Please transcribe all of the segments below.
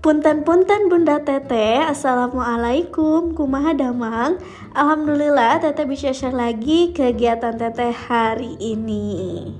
Punten-punten Bunda Teteh, Assalamualaikum, kumaha damang. Alhamdulillah Teteh bisa share lagi kegiatan Teteh hari ini.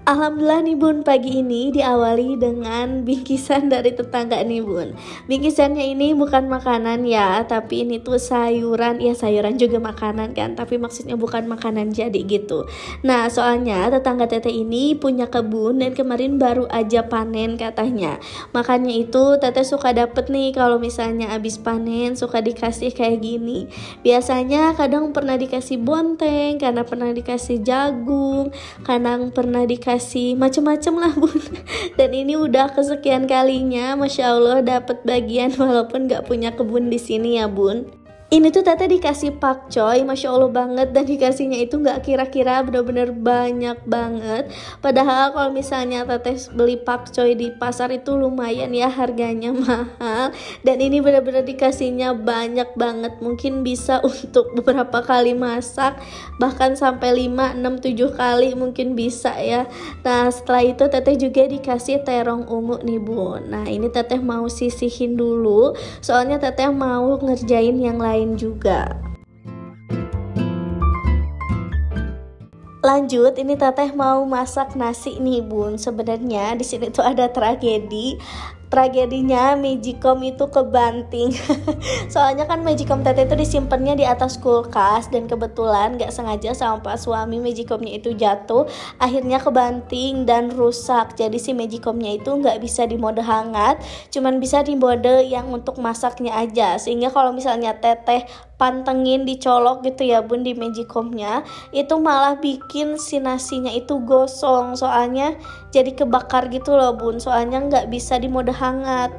Alhamdulillah nih Bun, pagi ini diawali dengan bingkisan dari tetangga nih Bun. Bingkisannya ini bukan makanan ya, tapi ini tuh sayuran. Ya sayuran juga makanan kan, tapi maksudnya bukan makanan jadi gitu. Nah soalnya tetangga Teteh ini punya kebun dan kemarin baru aja panen katanya. Makanya itu Teteh suka dapet nih kalau misalnya abis panen suka dikasih kayak gini. Biasanya kadang pernah dikasih bonteng, karena pernah dikasih jagung, kadang pernah dikasih macem-macem lah Bun. Dan ini udah kesekian kalinya, Masya Allah dapat bagian walaupun gak punya kebun di sini ya Bun. Ini tuh Teteh dikasih pakcoy, Masya Allah banget, dan dikasihnya itu gak kira-kira, bener-bener banyak banget. Padahal kalau misalnya Teteh beli pakcoy di pasar itu lumayan ya, harganya mahal. Dan ini bener-bener dikasihnya banyak banget, mungkin bisa untuk beberapa kali masak, bahkan sampai 5, 6, 7 kali mungkin bisa ya. Nah setelah itu Teteh juga dikasih terong ungu nih Bun. Nah ini Teteh mau sisihin dulu, soalnya Teteh mau ngerjain yang lain juga. Lanjut, ini Teteh mau masak nasi nih Bun. Sebenarnya di sini tuh ada tragedinya Magicom itu kebanting. Soalnya kan Magicom Teteh itu disimpannya di atas kulkas, dan kebetulan gak sengaja sama Pak suami Magicomnya itu jatuh, akhirnya kebanting dan rusak. Jadi si Magicomnya itu gak bisa di mode hangat, cuman bisa di mode yang untuk masaknya aja. Sehingga kalau misalnya Teteh pantengin dicolok gitu ya Bun di Magicomnya, itu malah bikin si nasinya itu gosong, soalnya jadi kebakar gitu loh Bun, soalnya nggak bisa di mode hangat.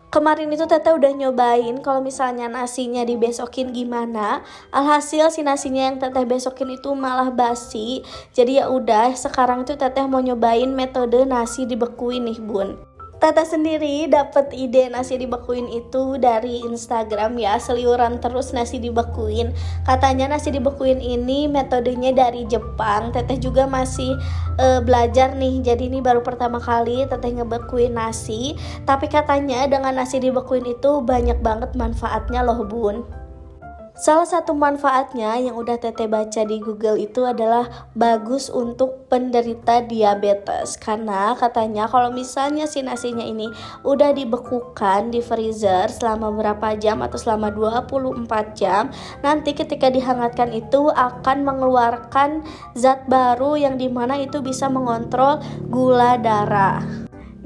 Kemarin itu Teteh udah nyobain kalau misalnya nasinya dibesokin gimana, alhasil si nasinya yang Teteh besokin itu malah basi. Jadi ya udah, sekarang tuh Teteh mau nyobain metode nasi dibekuin nih Bun. Teteh sendiri dapet ide nasi dibekuin itu dari Instagram ya, seliuran terus nasi dibekuin. Katanya nasi dibekuin ini metodenya dari Jepang. Teteh juga masih belajar nih, jadi ini baru pertama kali Teteh ngebekuin nasi. Tapi katanya dengan nasi dibekuin itu banyak banget manfaatnya loh Bun. Salah satu manfaatnya yang udah Teteh baca di Google itu adalah bagus untuk penderita diabetes. Karena katanya kalau misalnya si nasinya ini udah dibekukan di freezer selama berapa jam atau selama 24 jam, nanti ketika dihangatkan itu akan mengeluarkan zat baru yang dimana itu bisa mengontrol gula darah.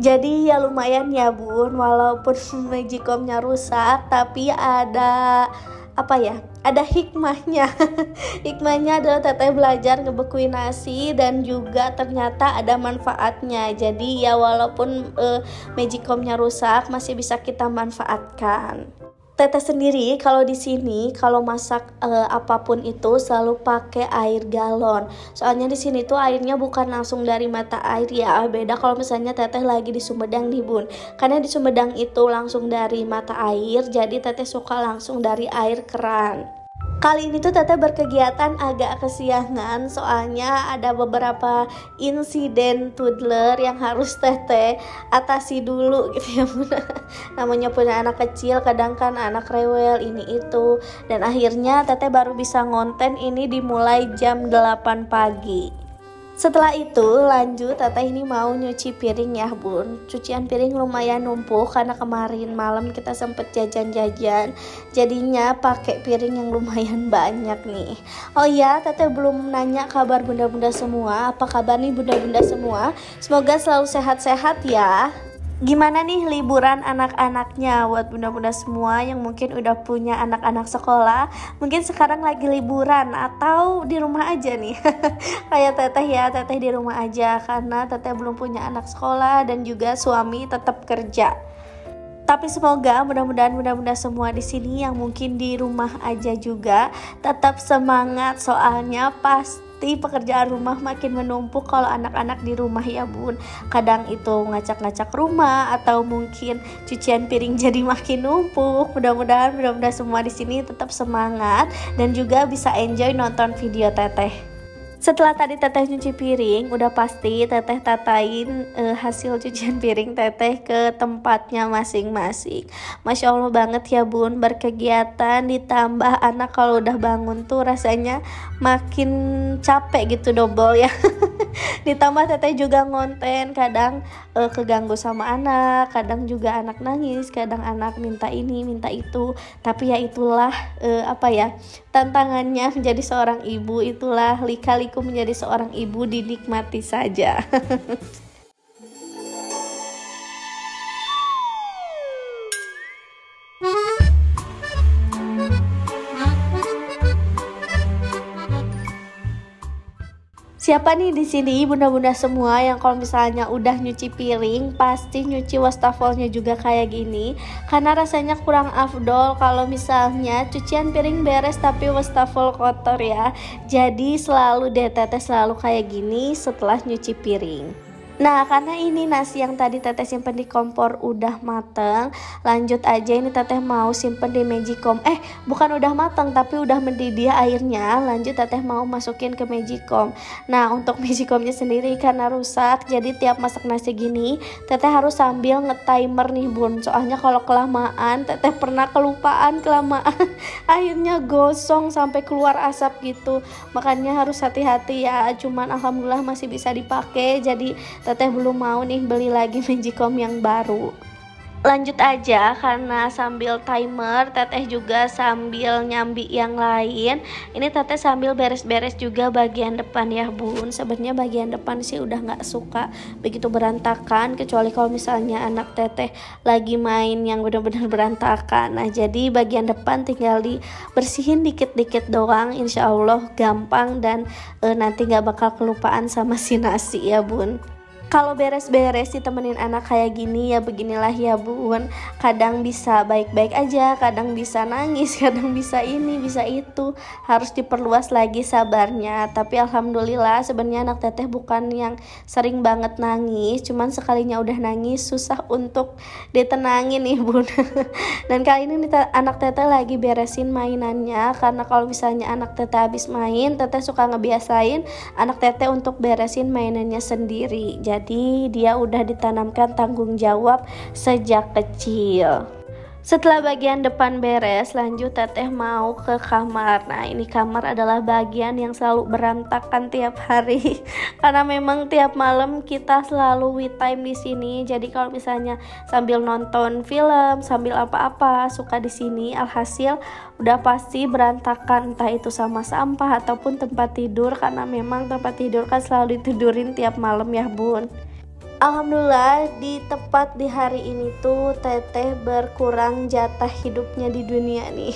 Jadi ya lumayan ya Bun, walaupun Magicomnya rusak tapi ada hikmahnya. Hikmahnya adalah Teteh belajar ngebekuin nasi dan juga ternyata ada manfaatnya. Jadi ya walaupun Magicomnya rusak masih bisa kita manfaatkan. Teteh sendiri kalau di sini kalau masak apapun itu selalu pakai air galon. Soalnya di sini tuh airnya bukan langsung dari mata air ya. Beda kalau misalnya Teteh lagi di Sumedang nih Bun. Karena di Sumedang itu langsung dari mata air, jadi Teteh suka langsung dari air keran. Kali ini tuh Teteh berkegiatan agak kesiangan, soalnya ada beberapa insiden toddler yang harus Teteh atasi dulu gitu ya Bun. Namanya punya anak kecil, kadang kan anak rewel ini itu. Dan akhirnya Teteh baru bisa ngonten ini dimulai jam 8 pagi. Setelah itu lanjut Teteh ini mau nyuci piring ya Bun. Cucian piring lumayan numpuk karena kemarin malam kita sempet jajan-jajan, jadinya pakai piring yang lumayan banyak nih. Oh iya, Teteh belum nanya kabar bunda-bunda semua. Apa kabar nih bunda-bunda semua? Semoga selalu sehat-sehat ya. Gimana nih liburan anak-anaknya buat bunda-bunda semua yang mungkin udah punya anak-anak sekolah, mungkin sekarang lagi liburan atau di rumah aja nih. Kayak Teteh ya, Teteh di rumah aja karena Teteh belum punya anak sekolah dan juga suami tetap kerja. Tapi semoga mudah-mudahan bunda-bunda semua di sini yang mungkin di rumah aja juga tetap semangat, soalnya pasti pasti pekerjaan rumah makin menumpuk kalau anak-anak di rumah ya bun. Kadang itu ngacak-ngacak rumah atau mungkin cucian piring jadi makin numpuk. Mudah-mudahan semua di sini tetap semangat dan juga bisa enjoy nonton video teteh. Setelah tadi teteh nyuci piring, udah pasti teteh tatain hasil cucian piring teteh ke tempatnya masing-masing. Masya Allah banget ya bun, berkegiatan ditambah anak kalau udah bangun tuh rasanya makin capek gitu double ya. Ditambah teteh juga ngonten, kadang keganggu sama anak, kadang juga anak nangis, kadang anak minta ini minta itu. Tapi ya itulah tantangannya menjadi seorang ibu, itulah lika-liku menjadi seorang ibu, dinikmati saja. Siapa nih di sini bunda-bunda semua yang kalau misalnya udah nyuci piring pasti nyuci wastafelnya juga kayak gini, karena rasanya kurang afdol kalau misalnya cucian piring beres tapi wastafel kotor ya. Jadi selalu deh teteh selalu kayak gini setelah nyuci piring. Nah karena ini nasi yang tadi teteh simpen di kompor udah mateng, lanjut aja ini teteh mau simpen di magicom. Bukan udah mateng tapi udah mendidih airnya, lanjut teteh mau masukin ke magicom. Nah untuk magicomnya sendiri karena rusak, jadi tiap masak nasi gini teteh harus sambil nge-timer nih bun. Soalnya kalau kelamaan teteh pernah kelupaan kelamaan akhirnya gosong sampai keluar asap gitu. Makanya harus hati-hati ya, cuman alhamdulillah masih bisa dipakai, jadi teteh belum mau nih beli lagi magicom yang baru. Lanjut aja karena sambil timer teteh juga sambil nyambi yang lain. Ini teteh sambil beres-beres juga bagian depan ya bun. Sebenarnya bagian depan sih udah nggak suka begitu berantakan, kecuali kalau misalnya anak teteh lagi main yang benar-benar berantakan. Nah jadi bagian depan tinggal dibersihin dikit-dikit doang, insya Allah gampang dan nanti nggak bakal kelupaan sama si nasi ya bun. Kalau beres-beres ditemenin anak kayak gini ya beginilah ya bun. Kadang bisa baik-baik aja, kadang bisa nangis, kadang bisa ini, bisa itu. Harus diperluas lagi sabarnya. Tapi alhamdulillah sebenarnya anak teteh bukan yang sering banget nangis, cuman sekalinya udah nangis susah untuk ditenangin nih bun. Dan kali ini anak teteh lagi beresin mainannya, karena kalau misalnya anak teteh habis main, teteh suka ngebiasain anak teteh untuk beresin mainannya sendiri. Jadi dia udah ditanamkan tanggung jawab sejak kecil. Setelah bagian depan beres, lanjut teteh mau ke kamar. Nah ini kamar adalah bagian yang selalu berantakan tiap hari karena memang tiap malam kita selalu we time di sini. Jadi kalau misalnya sambil nonton film, sambil apa-apa suka di sini, alhasil udah pasti berantakan, entah itu sama sampah ataupun tempat tidur, karena memang tempat tidur kan selalu ditidurin tiap malam ya bun. Alhamdulillah tepat di hari ini tuh teteh berkurang jatah hidupnya di dunia nih.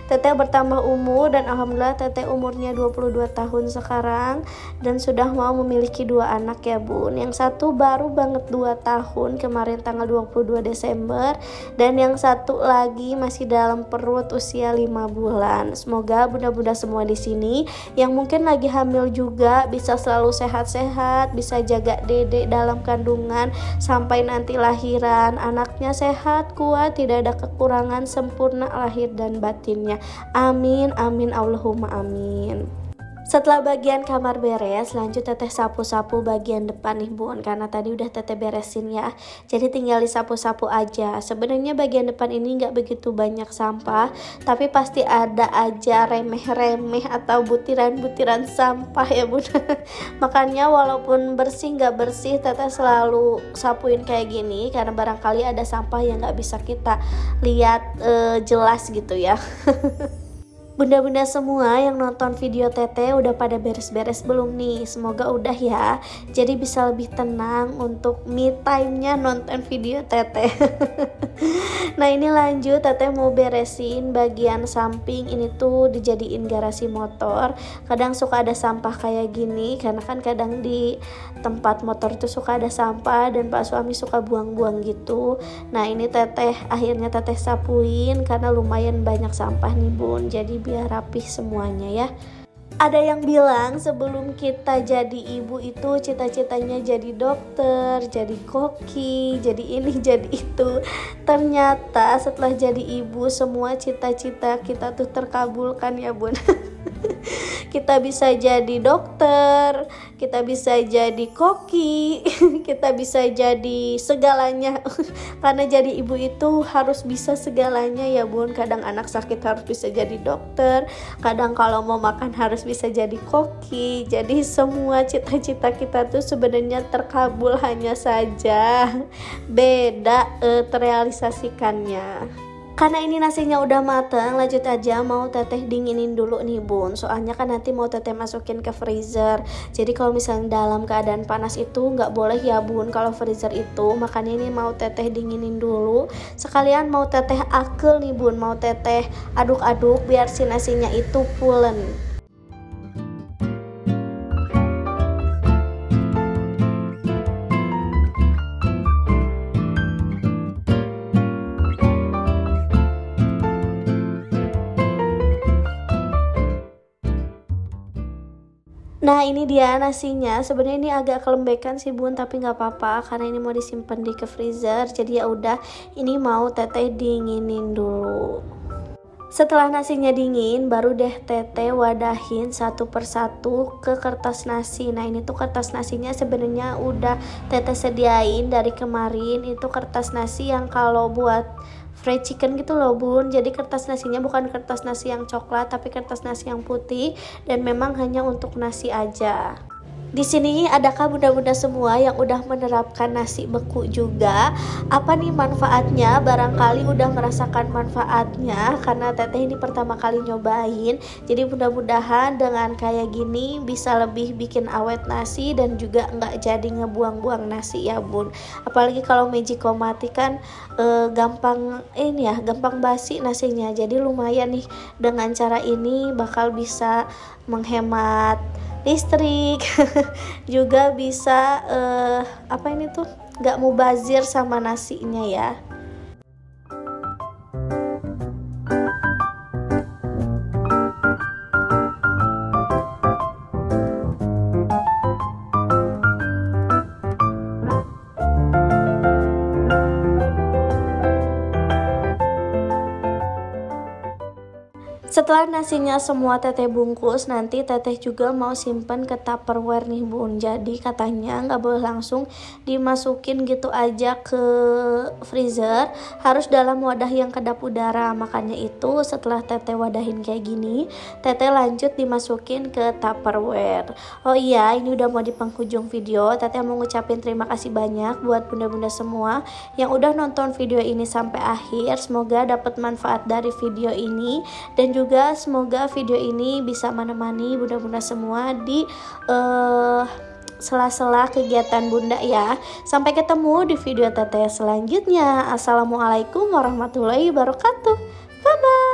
Teteh bertambah umur dan alhamdulillah teteh umurnya 22 tahun sekarang dan sudah mau memiliki 2 anak ya bun. Yang satu baru banget 2 tahun kemarin tanggal 22 Desember dan yang satu lagi masih dalam perut usia 5 bulan. Semoga bunda-bunda semua di sini yang mungkin lagi hamil juga bisa selalu sehat-sehat, bisa jaga dedek dalam kandungan sampai nanti lahiran, anaknya sehat, kuat, tidak ada kekurangan, sempurna lahir dan batinnya. Amin, amin, Allahumma amin. Setelah bagian kamar beres, lanjut teteh sapu-sapu bagian depan nih bun, karena tadi udah teteh beresin ya, jadi tinggal disapu-sapu aja. Sebenarnya bagian depan ini nggak begitu banyak sampah, tapi pasti ada aja remeh-remeh atau butiran-butiran sampah ya bun. Makanya walaupun bersih nggak bersih, teteh selalu sapuin kayak gini, karena barangkali ada sampah yang nggak bisa kita lihat jelas gitu ya. Bunda-bunda semua yang nonton video teteh udah pada beres-beres belum nih? Semoga udah ya, jadi bisa lebih tenang untuk me time-nya nonton video teteh. Nah ini lanjut teteh mau beresin bagian samping, ini tuh dijadiin garasi motor. Kadang suka ada sampah kayak gini, karena kan kadang di tempat motor itu suka ada sampah dan pak suami suka buang-buang gitu. Nah ini akhirnya teteh sapuin karena lumayan banyak sampah nih bun, jadi biar rapih semuanya ya. Ada yang bilang sebelum kita jadi ibu itu cita-citanya jadi dokter, jadi koki, jadi ini, jadi itu. Ternyata setelah jadi ibu semua cita-cita kita tuh terkabulkan ya bun. Kita bisa jadi dokter, kita bisa jadi koki, kita bisa jadi segalanya. Karena jadi ibu itu harus bisa segalanya ya bun. Kadang anak sakit harus bisa jadi dokter, kadang kalau mau makan harus bisa jadi koki. Jadi semua cita-cita kita tuh sebenarnya terkabul, hanya saja beda terrealisasikannya. Karena ini nasinya udah mateng, lanjut aja mau teteh dinginin dulu nih bun. Soalnya kan nanti mau teteh masukin ke freezer. Jadi kalau misalnya dalam keadaan panas itu nggak boleh ya bun kalau freezer itu. Makanya ini mau teteh dinginin dulu. Sekalian mau teteh akel nih bun, mau teteh aduk-aduk biar si nasinya itu pulen. Nah ini dia nasinya. Sebenarnya ini agak kelembekan sih bun, tapi nggak apa-apa karena ini mau disimpan di ke freezer. Jadi ya udah, ini mau teteh dinginin dulu. Setelah nasinya dingin, baru deh teteh wadahin satu persatu ke kertas nasi. Nah ini tuh kertas nasinya sebenarnya udah teteh sediain dari kemarin. Itu kertas nasi yang kalau buat fried chicken gitu loh bun. Jadi kertas nasinya bukan kertas nasi yang coklat, tapi kertas nasi yang putih, dan memang hanya untuk nasi aja. Di sini adakah bunda-bunda semua yang udah menerapkan nasi beku juga? Apa nih manfaatnya? Barangkali udah merasakan manfaatnya karena teteh ini pertama kali nyobain. Jadi mudah-mudahan dengan kayak gini bisa lebih bikin awet nasi dan juga nggak jadi ngebuang-buang nasi ya bun. Apalagi kalau Magico mati kan gampang ini ya, gampang basi nasinya. Jadi lumayan nih, dengan cara ini bakal bisa menghemat listrik. Juga bisa apa ini tuh, gak mubazir sama nasinya ya. Setelah nasinya semua teteh bungkus, nanti teteh juga mau simpen ke tupperware nih bun. Jadi katanya nggak boleh langsung dimasukin gitu aja ke freezer, harus dalam wadah yang kedap udara. Makanya itu setelah teteh wadahin kayak gini, teteh lanjut dimasukin ke tupperware. Oh iya, ini udah mau di penghujung video. Teteh mau ngucapin terima kasih banyak buat bunda-bunda semua yang udah nonton video ini sampai akhir. Semoga dapat manfaat dari video ini, dan juga semoga video ini bisa menemani bunda-bunda semua di sela-sela kegiatan bunda ya. Sampai ketemu di video teteh selanjutnya. Assalamualaikum warahmatullahi wabarakatuh. Bye bye.